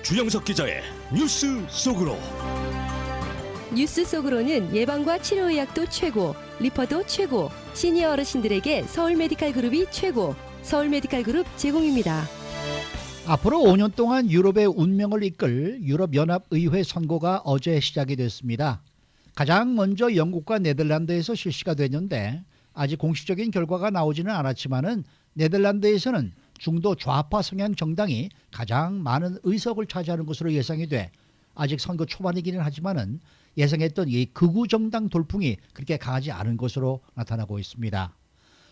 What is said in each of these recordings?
주영석 기자의 뉴스 속으로. 뉴스 속으로는 예방과 치료의학도 최고, 리퍼도 최고, 시니어 어르신들에게 서울 메디칼 그룹이 최고, 서울 메디칼 그룹 제공입니다. 앞으로 5년 동안 유럽의 운명을 이끌 유럽연합의회 선거가 어제 시작이 됐습니다. 가장 먼저 영국과 네덜란드에서 실시가 됐는데 아직 공식적인 결과가 나오지는 않았지만은 네덜란드에서는 중도 좌파 성향 정당이 가장 많은 의석을 차지하는 것으로 예상이 돼 아직 선거 초반이기는 하지만은 예상했던 이 극우 정당 돌풍이 그렇게 강하지 않은 것으로 나타나고 있습니다.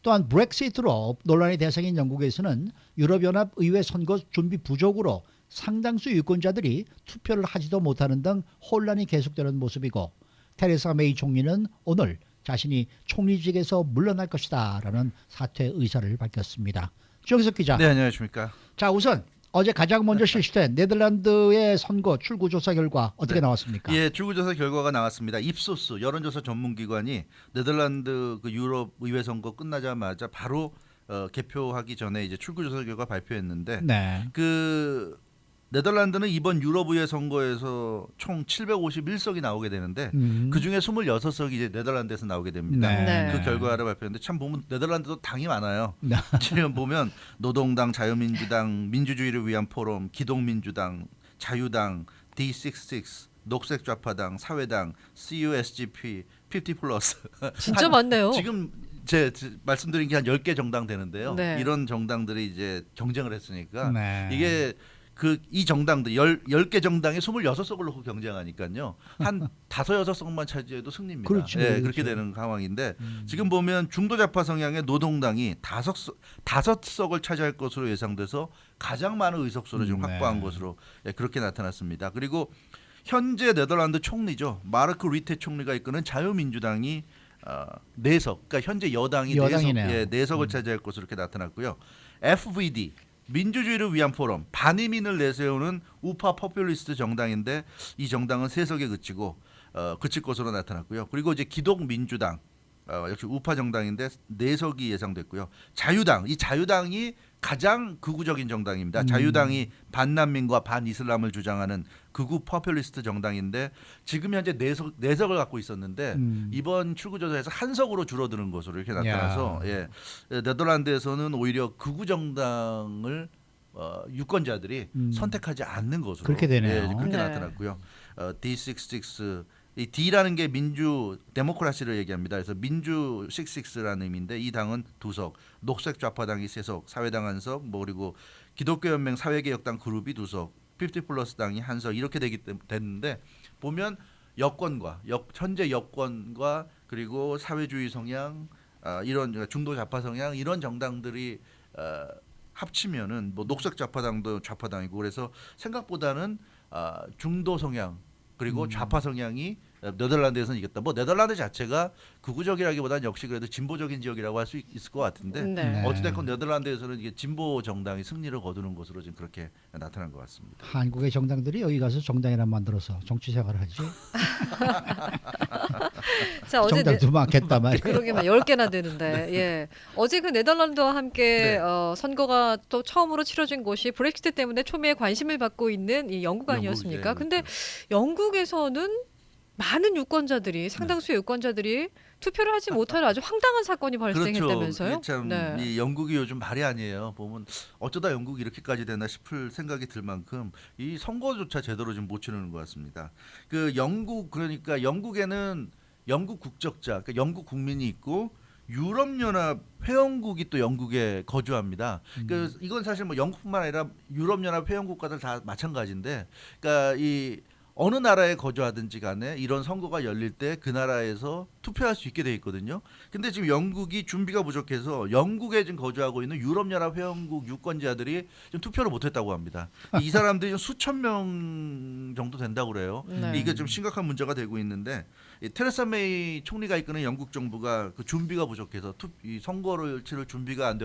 또한 브렉시트로 논란의 대상인 영국에서는 유럽연합의회 선거 준비 부족으로 상당수 유권자들이 투표를 하지도 못하는 등 혼란이 계속되는 모습이고 테레사 메이 총리는 오늘 자신이 총리직에서 물러날 것이다 라는 사퇴 의사를 밝혔습니다. 주영석 기자. 네, 안녕하십니까. 자, 우선 어제 가장 먼저 실시된 네덜란드의 선거 출구조사 결과 어떻게 나왔습니까? 예, 출구조사 결과가 나왔습니다. 입소스 여론조사 전문기관이 네덜란드 그 유럽 의회 선거 끝나자마자 바로 개표하기 전에 이제 출구조사 결과 발표했는데 네. 그 네덜란드는 이번 유럽 의회 선거에서 총 751석이 나오게 되는데 그 중에 26석이 이제 네덜란드에서 나오게 됩니다. 네. 그 결과를 발표했는데 참 보면 네덜란드도 당이 많아요. 네. 지금 보면 노동당, 자유민주당, 민주주의를 위한 포럼, 기독민주당, 자유당, D66, 녹색좌파당, 사회당, CUSGP, 50 플러스. 진짜 많네요. 지금 제 말씀드린 게 한 10개 정당 되는데요. 네. 이런 정당들이 이제 경쟁을 했으니까 네. 이게 이 정당들 10개 정당에 26석을 놓고 경쟁하니까요. 한 5, 6석만 차지해도 승리입니다. 그렇죠. 예, 그렇죠. 그렇게 되는 상황인데 지금 보면 중도좌파 성향의 노동당이 5석을 차지할 것으로 예상돼서 가장 많은 의석수를 지금 네. 확보한 것으로 그렇게 나타났습니다. 그리고 현재 네덜란드 총리죠. 마르크 리테 총리가 이끄는 자유민주당이 4석, 그러니까 현재 여당이 여당이네요. 4석을 차지할 것으로 이렇게 나타났고요. FVD 민주주의를 위한 포럼 반이민을 내세우는 우파 포퓰리스트 정당인데 이 정당은 3석에 그칠 것으로 나타났고요. 그리고 이제 기독민주당 역시 우파 정당인데 4석이 예상됐고요. 이 자유당이 가장 극우적인 정당입니다. 자유당이 반난민과 반이슬람을 주장하는 극우 포퓰리스트 정당인데 지금 현재 4석을 갖고 있었는데 이번 출구조사에서 1석으로 줄어드는 것으로 이렇게 나타나서 예, 네덜란드에서는 오히려 극우 정당을 유권자들이 선택하지 않는 것으로 그렇게 되네요. 예, 그렇게 네. 나타났고요. D66 이 D라는 게 민주 데모크라시를 얘기합니다. 그래서 민주 66라는 의미인데 이 당은 2석, 녹색 좌파당이 3석, 사회당 1석, 뭐 그리고 기독교연맹 사회개혁당 그룹이 2석, 50 플러스 당이 1석 이렇게 됐는데 보면 현재 여권과 그리고 사회주의 성향 이런 중도 좌파 성향 이런 정당들이 합치면은 뭐 녹색 좌파당도 좌파당이고 그래서 생각보다는 중도 성향 그리고 좌파 성향이 네덜란드에서는 이겼다. 뭐 네덜란드 자체가 극우적이라기보다는 역시 그래도 진보적인 지역이라고 할 수 있을 것 같은데 네. 어찌됐건 네덜란드에서는 이게 진보 정당이 승리를 거두는 것으로 지금 그렇게 나타난 것 같습니다. 한국의 정당들이 여기 가서 정당이나 만들어서 정치 생활을 하지. 자, 어제 정당도 많겠다 말이야. 그러게 막 10개나 되는데. 예. 어제 그 네덜란드와 함께 네. 선거가 또 처음으로 치러진 곳이 브렉시트 때문에 초미의 관심을 받고 있는 이 영국 아니었습니까? 영국이죠. 근데 영국에서는 많은 유권자들이 상당수의 유권자들이 투표를 하지 못하는 아주 황당한 사건이 발생했다면서요? 그렇죠. 참 이 영국이 요즘 말이 아니에요. 보면 어쩌다 영국이 이렇게까지 되나 싶을 생각이 들 만큼 이 선거조차 제대로 좀 못 치르는 것 같습니다. 그 그러니까 영국에는 영국 국적자, 그러니까 영국 국민이 있고 유럽연합 회원국이 또 영국에 거주합니다. 그 이건 사실 뭐 영국뿐만 아니라 유럽연합 회원국과도 다 마찬가지인데, 그러니까 이 어느 나라에 거주하든지 간에 이런 선거가 열릴 때 그 나라에서 투표할 수 있게 돼 있거든요. 근데 지금 영국이 준비가 부족해서 영국에 지금 거주하고 있는 유럽연합 회원국 유권자들이 좀 투표를 못했다고 합니다. 이 사람들이 좀 수천 명 정도 된다고 그래요. 네. 이게 좀 심각한 문제가 되고 있는데 이 테레사 메이 총리가 이끄는 영국 정부가 그 준비가 부족해서 이 선거를 치를 준비가 안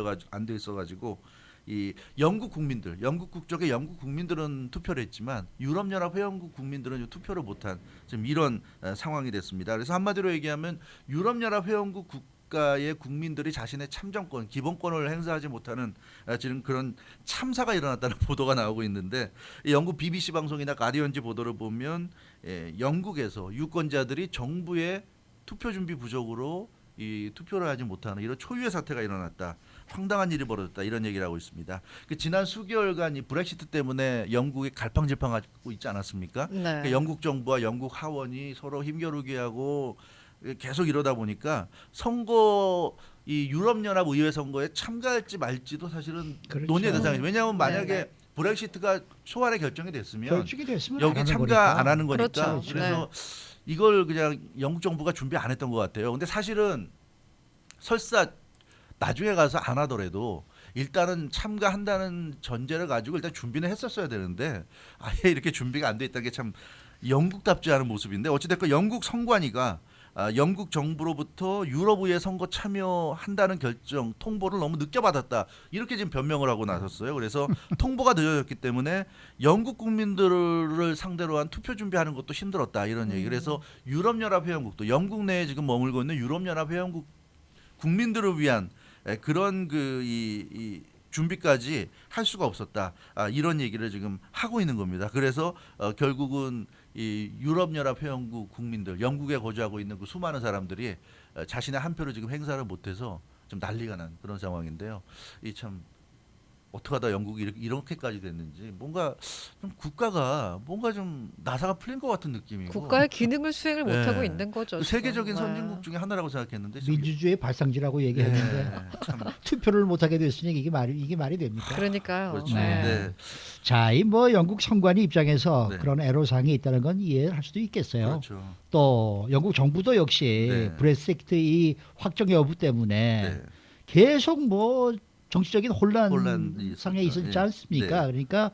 돼 있어가지고 이 영국 국적의 영국 국민들은 투표를 했지만 유럽연합 회원국 국민들은 투표를 못한 지금 이런 상황이 됐습니다. 그래서 한마디로 얘기하면 유럽연합 회원국 국가의 국민들이 자신의 참정권, 기본권을 행사하지 못하는 지금 그런 참사가 일어났다는 보도가 나오고 있는데 이 영국 BBC 방송이나 가디언지 보도를 보면 영국에서 유권자들이 정부의 투표 준비 부족으로 이 투표를 하지 못하는 이런 초유의 사태가 일어났다. 황당한 일이 벌어졌다. 이런 얘기를 하고 있습니다. 지난 수개월간 이 브렉시트 때문에 영국이 갈팡질팡하고 있지 않았습니까? 네. 그러니까 영국 정부와 영국 하원이 서로 힘겨루게 하고 계속 이러다 보니까 선거 이 유럽연합 의회 선거에 참가할지 말지도 사실은 그렇죠. 논의의 대상이죠. 왜냐하면 만약에 네네. 브렉시트가 초안에 결정이 됐으면 결정이 됐으면 여기 안 하는 참가 거니까. 안 하는 거니까 그렇죠. 그래서 이걸 그냥 영국 정부가 준비 안 했던 것 같아요. 근데 사실은 설사 나중에 가서 안 하더라도 일단은 참가한다는 전제를 가지고 일단 준비는 했었어야 되는데 아예 이렇게 준비가 안 돼 있다는 게 참 영국답지 않은 모습인데 어찌됐건 영국 선관위가 영국 정부로부터 유럽의회 선거 참여한다는 결정 통보를 너무 늦게 받았다 이렇게 지금 변명을 하고 나섰어요. 그래서 통보가 늦어졌기 때문에 영국 국민들을 상대로 한 투표 준비하는 것도 힘들었다 이런 얘기. 그래서 유럽연합 회원국도 영국 내에 지금 머물고 있는 유럽연합 회원국 국민들을 위한 그런 이 준비까지 할 수가 없었다. 이런 얘기를 지금 하고 있는 겁니다. 그래서 결국은 이 유럽연합 회원국 국민들, 영국에 거주하고 있는 그 수많은 사람들이 자신의 한 표를 지금 행사를 못해서 좀 난리가 난 그런 상황인데요. 이 참 어떡하다 영국이 이렇게까지 됐는지 뭔가 좀 국가가 뭔가 좀 나사가 풀린 것 같은 느낌이고 국가의 기능을 수행을 못하고 네. 있는 거죠. 그 세계적인 지금. 선진국 중에 하나라고 생각했는데 지금 민주주의 발상지라고 얘기했는데 네, 참 투표를 못하게 됐으니 이게 말이 됩니까? 그러니까요. 그렇죠. 네. 네. 자, 이 뭐 영국 선관위 입장에서 네. 그런 애로사항이 있다는 건 이해할 수도 있겠어요. 그렇죠. 또 영국 정부도 역시 네. 브렉시트 이 확정 여부 때문에 네. 계속 뭐 정치적인 혼란이 혼란상에 있었죠. 있었지 예. 않습니까? 네. 그러니까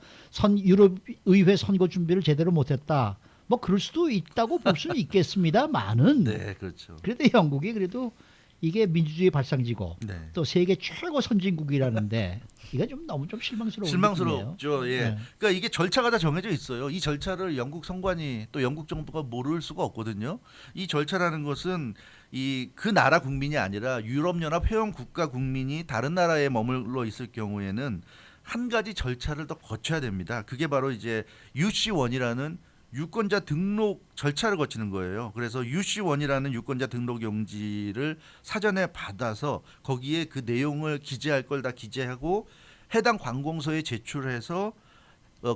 유럽 의회 선거 준비를 제대로 못했다. 뭐 그럴 수도 있다고 볼 수는 있겠습니다만은 네, 그렇죠. 그래도 영국이 그래도 이게 민주주의 발상지고 네. 또 세계 최고 선진국이라는데 이거 좀 너무 좀 실망스러운 느낌이에요. 실망스럽죠. 예. 네. 그러니까 이게 절차가 다 정해져 있어요. 이 절차를 영국 선관위 또 영국 정부가 모를 수가 없거든요. 이 절차라는 것은 이 그 나라 국민이 아니라 유럽연합 회원 국가 국민이 다른 나라에 머물러 있을 경우에는 한 가지 절차를 더 거쳐야 됩니다. 그게 바로 이제 UC1이라는 유권자 등록 절차를 거치는 거예요. 그래서 UC1이라는 유권자 등록 용지를 사전에 받아서 거기에 그 내용을 기재할 걸 다 기재하고 해당 관공서에 제출해서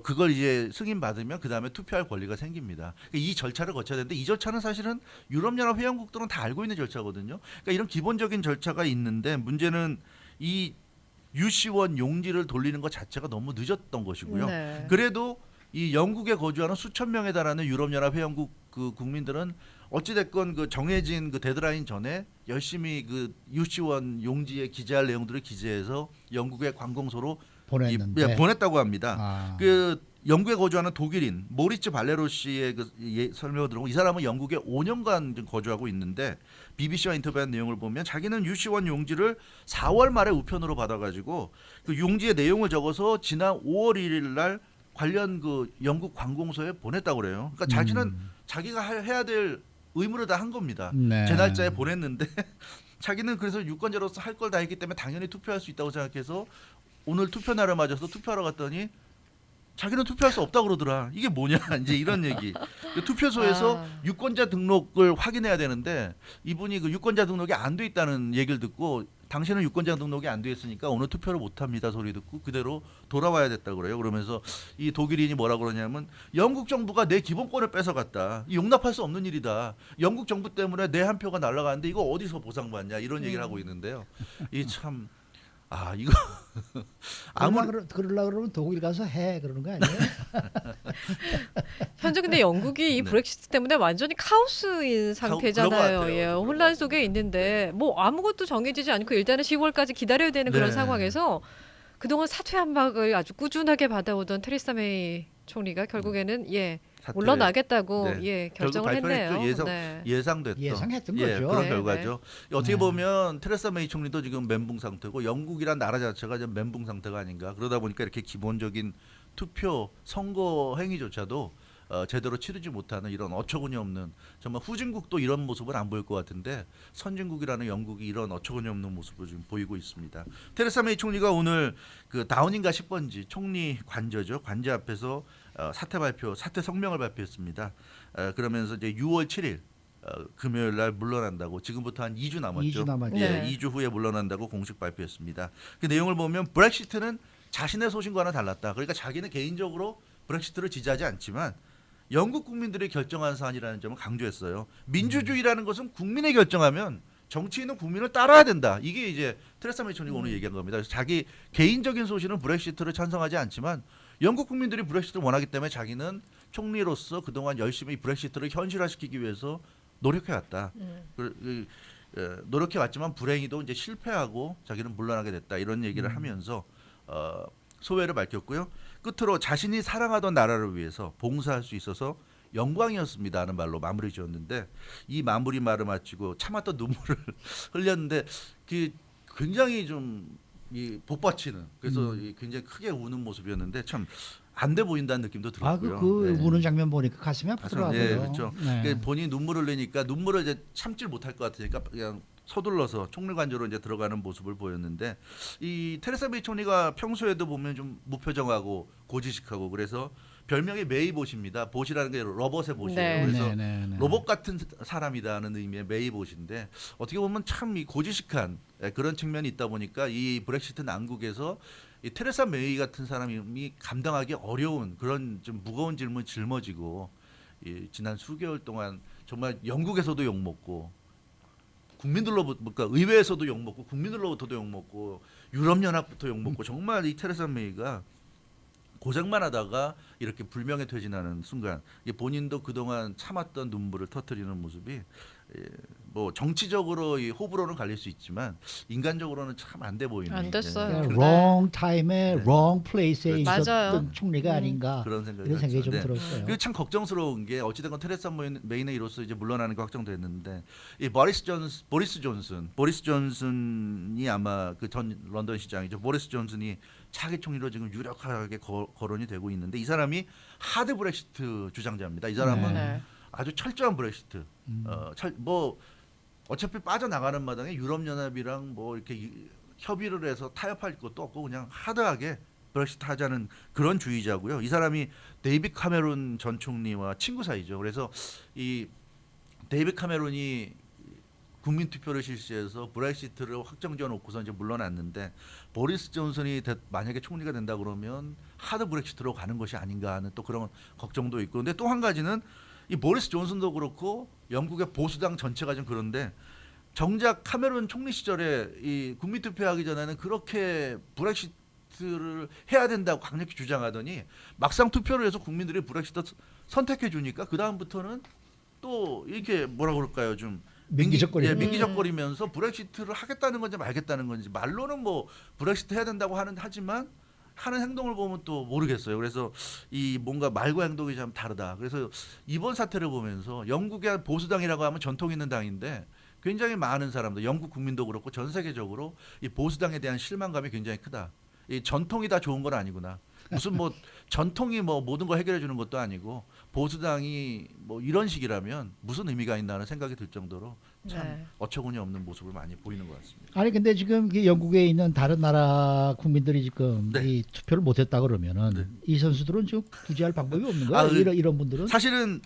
그걸 이제 승인받으면 그 다음에 투표할 권리가 생깁니다. 이 절차를 거쳐야 되는데 이 절차는 사실은 유럽연합 회원국들은 다 알고 있는 절차거든요. 그러니까 이런 기본적인 절차가 있는데 문제는 이 UC1 용지를 돌리는 것 자체가 너무 늦었던 것이고요. 네. 그래도 이 영국에 거주하는 수천 명에 달하는 유럽연합 회원국 그 국민들은 어찌됐건 그 정해진 그 데드라인 전에 열심히 그 UC1 용지에 기재할 내용들을 기재해서 영국의 관공서로 보냈는데 보냈다고 합니다. 아. 그 영국에 거주하는 독일인 모리츠 발레로 씨의 그 설명을 들어보면 이 사람은 영국에 5년간 좀 거주하고 있는데 BBC와 인터뷰한 내용을 보면 자기는 UC1 용지를 4월 말에 우편으로 받아가지고 그 용지의 내용을 적어서 지난 5월 1일 날 관련 그 영국 관공서에 보냈다고 그래요. 그러니까 자기는 자기가 해야 될 의무를 다 한 겁니다. 네. 제 날짜에 보냈는데 자기는 그래서 유권자로서 할 걸 다 했기 때문에 당연히 투표할 수 있다고 생각해서 오늘 투표 날을 맞아서 투표하러 갔더니 자기는 투표할 수 없다고 그러더라. 이게 뭐냐 이제 이런 얘기. 투표소에서 유권자 등록을 확인해야 되는데 이분이 그 유권자 등록이 안 돼 있다는 얘기를 듣고 당신은 유권자 등록이 안 돼 있으니까 오늘 투표를 못 합니다 소리 듣고 그대로 돌아와야 됐다고 그래요. 그러면서 이 독일인이 뭐라 그러냐면 영국 정부가 내 기본권을 뺏어갔다. 용납할 수 없는 일이다. 영국 정부 때문에 내 한 표가 날아가는데 이거 어디서 보상받냐 이런 얘기를 하고 있는데요. 이 참 이거 그러려고 그러면 독일 가서 해 그러는 거 아니에요? 현재 근데 영국이 이 네. 브렉시트 때문에 완전히 카오스인 그런 것 상태잖아요. 같아요. 예, 그런 혼란 것 속에 있는데 뭐 아무것도 정해지지 않고 일단은 10월까지 기다려야 되는 그런 네. 상황에서 그동안 사퇴 한박을 아주 꾸준하게 받아오던 테레사 메이 총리가 결국에는 사퇴. 물러나겠다고 네. 예, 결국 결정을 발표했죠. 했네요. 네. 예상됐던 예상했던 예, 거죠. 그런 네, 결과죠. 어떻게 네. 보면 테레사 메이 총리도 지금 멘붕 상태고 영국이란 나라 자체가 지금 멘붕 상태가 아닌가. 그러다 보니까 이렇게 기본적인 투표 선거 행위조차도 제대로 치르지 못하는 이런 어처구니 없는 정말 후진국도 이런 모습은 안 보일 것 같은데 선진국이라는 영국이 이런 어처구니 없는 모습을 좀 보이고 있습니다. 테레사 메이 총리가 오늘 그 다우닝가 10번지 총리 관저죠. 관저 앞에서 사퇴 성명을 발표했습니다. 그러면서 이제 6월 7일 금요일 날 물러난다고 지금부터 한 2주 남았죠. 2주 남았죠. 네. 2주 후에 물러난다고 공식 발표했습니다. 그 내용을 보면 브렉시트는 자신의 소신과는 달랐다. 그러니까 자기는 개인적으로 브렉시트를 지지하지 않지만 영국 국민들이 결정한 사안이라는 점을 강조했어요. 민주주의라는 것은 국민이 결정하면 정치인은 국민을 따라야 된다. 이게 이제 테레사 메이 총리가 오늘 얘기한 겁니다. 그래서 자기 개인적인 소신은 브렉시트를 찬성하지 않지만 영국 국민들이 브렉시트를 원하기 때문에 자기는 총리로서 그동안 열심히 브렉시트를 현실화시키기 위해서 노력해왔다. 노력해왔지만 불행히도 이제 실패하고 자기는 물러나게 됐다. 이런 얘기를 하면서 소회를 밝혔고요. 끝으로 자신이 사랑하던 나라를 위해서 봉사할 수 있어서 영광이었습니다 하는 말로 마무리 지었는데 이 마무리 말을 마치고 참았던 눈물을 흘렸는데 그 굉장히 좀 이 복받치는 그래서 이 굉장히 크게 우는 모습이었는데 참 안 돼 보인다는 느낌도 들었고요. 그 네. 우는 장면 보니까 가슴이 아프더라고요. 예, 그렇죠. 네. 본인이 눈물을 흘리니까 눈물을 이제 참질 못할 것 같으니까 그냥 서둘러서 총리 관저로 이제 들어가는 모습을 보였는데 이 테레사 메이 총리가 평소에도 보면 좀 무표정하고 고지식하고 그래서 별명이 메이봇입니다. 봇이라는 게 로봇의 봇이에요. 네. 그래서 네. 로봇 같은 사람이다는 의미의 메이봇인데 어떻게 보면 참 이 고지식한 그런 측면이 있다 보니까 이 브렉시트 난국에서 이 테레사 메이 같은 사람이 감당하기 어려운 그런 좀 무거운 질문 짊어지고 이 지난 수개월 동안 정말 영국에서도 욕 먹고 국민들로부터 그러니까 의회에서도 욕 먹고 국민들로부터도 욕 먹고 유럽 연합부터 욕 먹고 정말 이 테레사 메이가 고생만 하다가 이렇게 불명예 퇴진하는 순간 본인도 그동안 참았던 눈물을 터뜨리는 모습이 뭐 정치적으로 이 호불호는 갈릴 수 있지만 인간적으로는 참 안 돼 보이는 안 됐어요. 그러니까 네. wrong time에 네. wrong place에 맞아요. 있었던 총리가 아닌가 그런 생각이 이런 생각이 좀 네. 들었어요. 그리고 참 걱정스러운 게 어찌됐건 테레사 메이는 이로써 이제 물러나는 게 확정됐는데 이 보리스 존슨이 아마 그 전 런던 시장이죠. 보리스 존슨이 차기 총리로 지금 유력하게 거론이 되고 있는데 이 사람이 하드 브렉시트 주장자입니다. 이 사람은 네. 아주 철저한 브렉시트. 뭐 어차피 빠져나가는 마당에 유럽 연합이랑 뭐 이렇게 협의를 해서 타협할 것도 없고 그냥 하드하게 브렉시트 하자는 그런 주의자고요. 이 사람이 데이빗 카메론 전 총리와 친구 사이죠. 그래서 이 데이빗 카메론이 국민 투표를 실시해서 브렉시트를 확정지어 놓고서 이제 물러났는데 보리스 존슨이 만약에 총리가 된다 그러면 하드 브렉시트로 가는 것이 아닌가 하는 또 그런 걱정도 있고 근데 또 한 가지는 이 보리스 존슨도 그렇고 영국의 보수당 전체가 좀 그런데 정작 카메론 총리 시절에 이 국민 투표하기 전에는 그렇게 브렉시트를 해야 된다고 강력히 주장하더니 막상 투표를 해서 국민들이 브렉시트 선택해 주니까 그 다음부터는 또 이렇게 뭐라 그럴까요 좀 민기적거리면서 브렉시트를 하겠다는 건지 말겠다는 건지 말로는 뭐 브렉시트 해야 된다고 하지만 하는 행동을 보면 또 모르겠어요. 그래서 이 뭔가 말과 행동이 참 다르다. 그래서 이번 사태를 보면서 영국의 보수당이라고 하면 전통 있는 당인데 굉장히 많은 사람들, 영국 국민도 그렇고 전 세계적으로 이 보수당에 대한 실망감이 굉장히 크다. 이 전통이 다 좋은 건 아니구나. 무슨 뭐 전통이 뭐 모든 걸 해결해 주는 것도 아니고 보수당이 뭐 이런 식이라면 무슨 의미가 있나 하는 생각이 들 정도로 참 네. 어처구니 없는 모습을 많이 보이는 것 같습니다. 아니 근데 지금 그 영국에 있는 다른 나라 국민들이 지금 네. 이 투표를 못했다 그러면은 네. 이 선수들은 지금 구제할 방법이 없는 거야? 아, 이런 분들은 사실은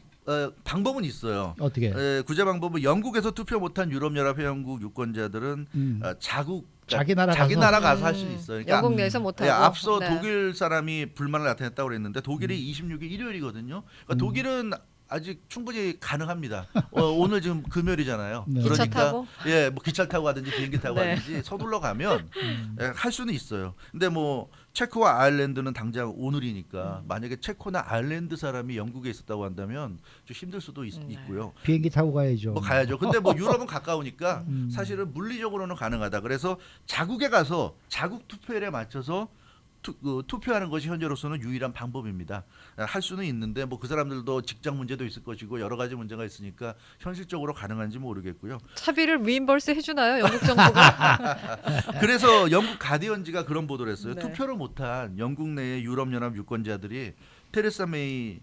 방법은 있어요. 어떻게? 구제 방법은 영국에서 투표 못한 유럽연합 회원국 유권자들은 자기 나라 가서 할 수 있어요. 그러니까 영국 내에서 못하고. 앞서 네. 독일 사람이 불만을 나타냈다고 그랬는데 독일이 26일 일요일이거든요. 그러니까 독일은 아직 충분히 가능합니다. 오늘 지금 금요일이잖아요. 네. 그러니까 기차 타고? 예, 뭐 기차 타고 가든지 비행기 타고 네. 가든지 서둘러 가면 할 수는 있어요. 근데 뭐 체코와 아일랜드는 당장 오늘이니까 만약에 체코나 아일랜드 사람이 영국에 있었다고 한다면 좀 힘들 수도 있고요. 비행기 타고 가야죠. 뭐 가야죠. 근데 뭐 유럽은 가까우니까 사실은 물리적으로는 가능하다. 그래서 자국에 가서 자국 투표일에 맞춰서 투표하는 것이 현재로서는 유일한 방법입니다. 할 수는 있는데 뭐 그 사람들도 직장 문제도 있을 것이고 여러 가지 문제가 있으니까 현실적으로 가능한지 모르겠고요. 차비를 리임버스 해주나요 영국 정부가? 그래서 영국 가디언지가 그런 보도를 했어요. 네. 투표를 못한 영국 내의 유럽연합 유권자들이 테레사 메이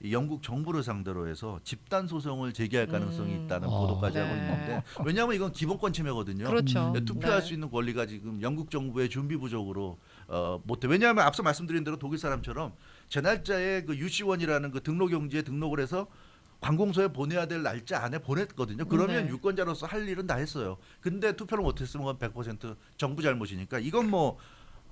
이 영국 정부를 상대로 해서 집단 소송을 제기할 가능성이 있다는 어. 보도까지 하고 네. 있는데 왜냐하면 이건 기본권 침해거든요. 그렇죠. 투표할 네. 수 있는 권리가 지금 영국 정부의 준비 부족으로 못해. 왜냐하면 앞서 말씀드린 대로 독일 사람처럼 제 날짜에 그 UC1이라는 그 등록용지에 등록을 해서 관공서에 보내야 될 날짜 안에 보냈거든요. 그러면 네. 유권자로서 할 일은 다 했어요. 근데 투표를 못했으면 그건 100% 정부 잘못이니까 이건 뭐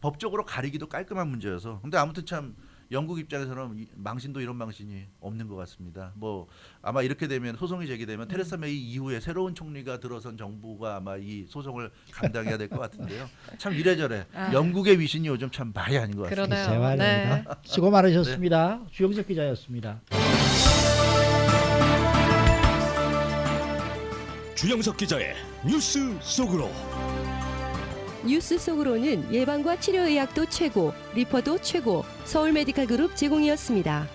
법적으로 가리기도 깔끔한 문제여서. 근데 아무튼 참 영국 입장에서는 망신도 이런 망신이 없는 것 같습니다. 뭐 아마 이렇게 되면 소송이 제기되면 테레사 메이 이후에 새로운 총리가 들어선 정부가 아마 이 소송을 감당해야 될 것 같은데요. 참 이래저래 영국의 위신이 요즘 참 말이 아닌 것 같습니다. 그러네요. 제 말입니다. 네. 수고 많으셨습니다. 주영석 기자였습니다. 주영석 기자의 뉴스 속으로. 뉴스 속으로는 예방과 치료의학도 최고, 리퍼도 최고, 서울 메디칼 그룹 제공이었습니다.